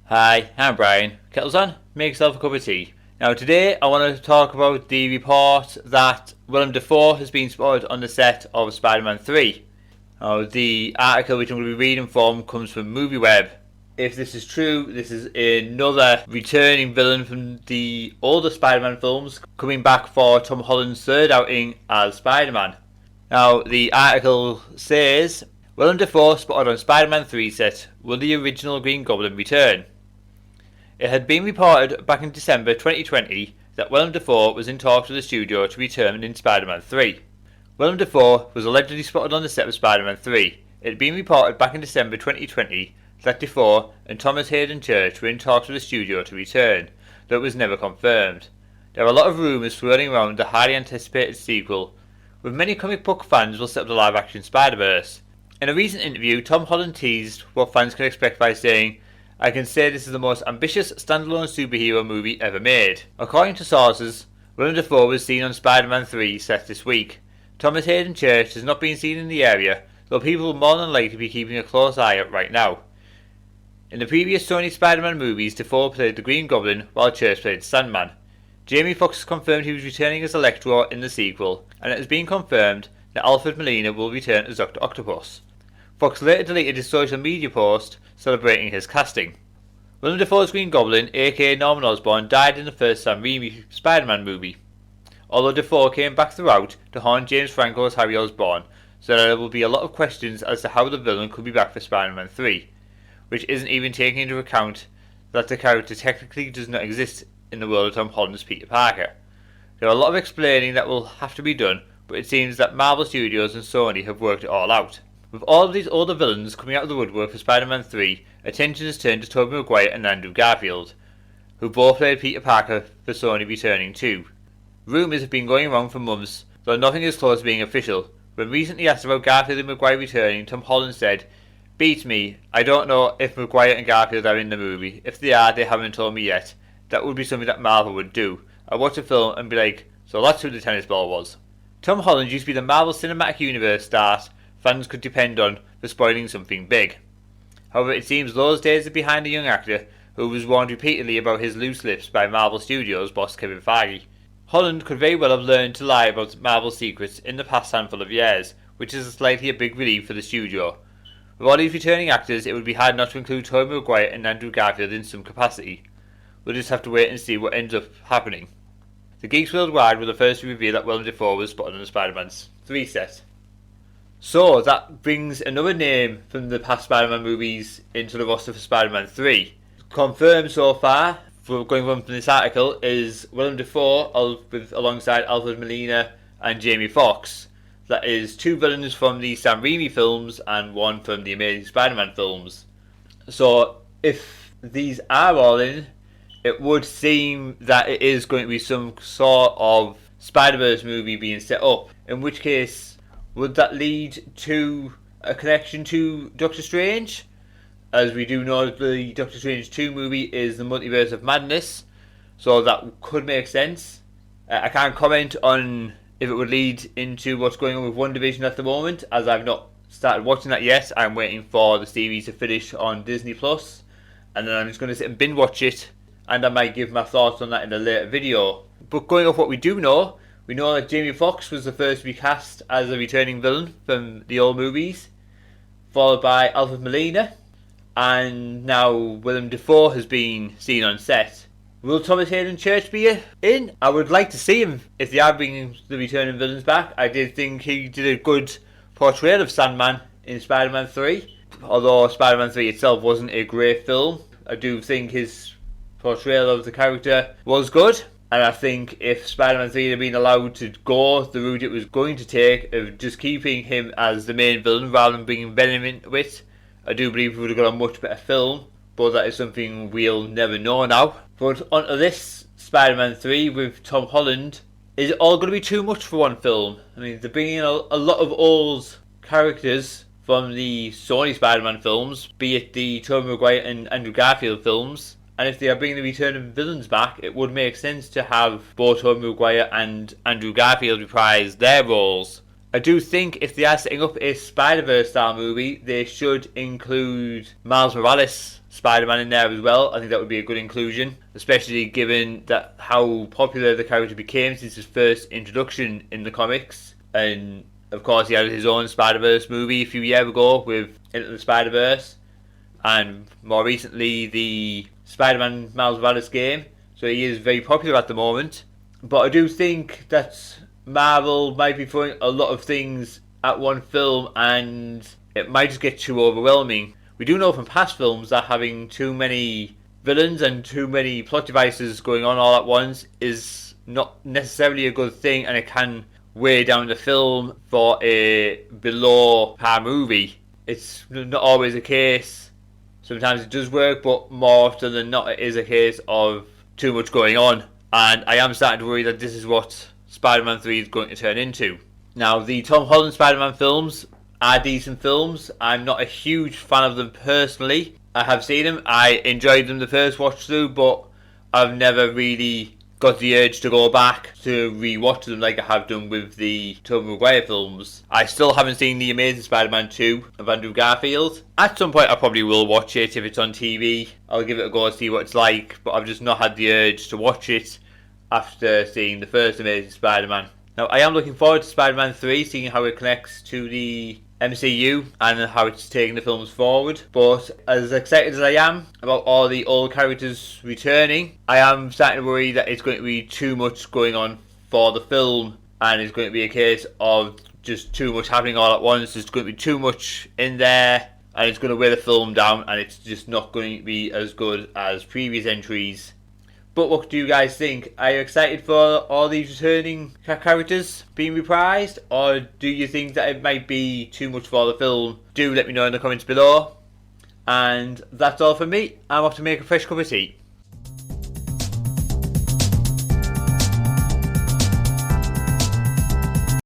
Hi, I'm Brian. Kettle's on, make yourself a cup of tea. Now today I want to talk about the report that Willem Dafoe has been spotted on the set of Spider-Man 3. Now the article which I'm going to be reading from comes from MovieWeb. If this is true, this is another returning villain from the older Spider-Man films coming back for Tom Holland's third outing as Spider-Man. Now the article says, Willem Dafoe spotted on Spider-Man 3 set, will the original Green Goblin return? It had been reported back in December 2020 that Willem Dafoe was in talks with the studio to return in Spider-Man 3. Willem Dafoe was allegedly spotted on the set of Spider-Man 3. It had been reported back in December 2020 that Dafoe and Thomas Hayden Church were in talks with the studio to return, though it was never confirmed. There are a lot of rumours swirling around the highly anticipated sequel, with many comic book fans will set up the live-action Spider-Verse. In a recent interview, Tom Holland teased what fans can expect by saying, I can say this is the most ambitious standalone superhero movie ever made. According to sources, Willem Dafoe was seen on Spider-Man 3 set this week. Thomas Hayden Church has not been seen in the area, though people will more than likely be keeping a close eye out right now. In the previous Sony Spider-Man movies, Dafoe played the Green Goblin while Church played Sandman. Jamie Foxx confirmed he was returning as Electro in the sequel, and it has been confirmed that Alfred Molina will return as Dr. Octopus. Fox later deleted his social media post celebrating his casting. Willem Dafoe's Green Goblin, aka Norman Osborn, died in the first Sam Raimi Spider-Man movie, although Dafoe came back throughout to haunt James Franco's Harry Osborn, so there will be a lot of questions as to how the villain could be back for Spider-Man 3, which isn't even taking into account that the character technically does not exist in the world of Tom Holland's Peter Parker. There are a lot of explaining that will have to be done, but it seems that Marvel Studios and Sony have worked it all out. With all of these older villains coming out of the woodwork for Spider-Man 3, attention has turned to Tobey Maguire and Andrew Garfield, who both played Peter Parker for Sony returning too. Rumours have been going around for months, though nothing is close to being official. When recently asked about Garfield and Maguire returning, Tom Holland said, Beats me, I don't know if Maguire and Garfield are in the movie. If they are, they haven't told me yet. That would be something that Marvel would do. I'd watch a film and be like, so that's who the tennis ball was. Tom Holland used to be the Marvel Cinematic Universe star fans could depend on for spoiling something big. However, it seems those days are behind the young actor who was warned repeatedly about his loose lips by Marvel Studios boss Kevin Feige. Holland could very well have learned to lie about Marvel secrets in the past handful of years, which is slightly a big relief for the studio. With all these returning actors, it would be hard not to include Tobey Maguire and Andrew Garfield in some capacity. We'll just have to wait and see what ends up happening. The geeks worldwide were the first to reveal that Willem Dafoe was spotted on the Spider-Man 3 set. So that brings another name from the past Spider-Man movies into the roster for Spider-Man 3. Confirmed so far, going from this article, is Willem Dafoe alongside Alfred Molina and Jamie Foxx. That is two villains from the Sam Raimi films and one from the Amazing Spider-Man films. So if these are all in, it would seem that it is going to be some sort of Spider-Verse movie being set up. In which case, would that lead to a connection to Doctor Strange? As we do know, the Doctor Strange 2 movie is the Multiverse of Madness, so that could make sense. I can't comment on if it would lead into what's going on with WandaVision at the moment, as I've not started watching that yet. I'm waiting for the series to finish on Disney Plus, and then I'm just going to sit and binge watch it, and I might give my thoughts on that in a later video. But going off what we do know, we know that Jamie Foxx was the first to be cast as a returning villain from the old movies, followed by Alfred Molina, and now Willem Dafoe has been seen on set. Will Thomas Hayden Church be in? I would like to see him if they are bringing the returning villains back. I did think he did a good portrayal of Sandman in Spider-Man 3. Although Spider-Man 3 itself wasn't a great film, I do think his portrayal of the character was good. And I think if Spider-Man 3 had been allowed to go the route it was going to take of just keeping him as the main villain rather than bringing Venom into it, I do believe we would have got a much better film. But that is something we'll never know now. But onto this Spider-Man 3 with Tom Holland. Is it all going to be too much for one film? I mean, they're bringing in a lot of old characters from the Sony Spider-Man films, be it the Tobey Maguire and Andrew Garfield films. And if they are bringing the returning villains back, it would make sense to have both Tobey Maguire and Andrew Garfield reprise their roles I do think if they are setting up a Spider-Verse style movie, they should include Miles Morales Spider-Man in there as well. I think that would be a good inclusion, especially given that how popular the character became since his first introduction in the comics. And of course he had his own Spider-Verse movie a few years ago with Into the Spider-Verse, and more recently the Spider-Man Miles Morales game. So he is very popular at the moment. But I do think that Marvel might be throwing a lot of things at one film and it might just get too overwhelming. We do know from past films that having too many villains and too many plot devices going on all at once is not necessarily a good thing, and it can weigh down the film for a below par movie. It's not always the case. Sometimes it does work, but more often than not it is a case of too much going on. And I am starting to worry that this is what Spider-Man 3 is going to turn into. Now, the Tom Holland Spider-Man films are decent films. I'm not a huge fan of them personally. I have seen them. I enjoyed them the first watch through, but I've never really got the urge to go back to re-watch them like I have done with the Tobey Maguire films. I still haven't seen The Amazing Spider-Man 2 of Andrew Garfield. At some point I probably will watch it if it's on TV. I'll give it a go and see what it's like, but I've just not had the urge to watch it after seeing the first Amazing Spider-Man. Now, I am looking forward to Spider-Man 3, seeing how it connects to the MCU and how it's taking the films forward. But as excited as I am about all the old characters returning, I am starting to worry that it's going to be too much going on for the film, and it's going to be a case of just too much happening all at once. There's going to be too much in there, and it's going to weigh the film down, and it's just not going to be as good as previous entries. But what do you guys think? Are you excited for all these returning characters being reprised? Or do you think that it might be too much for the film? Do let me know in the comments below. And that's all from me. I'm off to make a fresh cup of tea.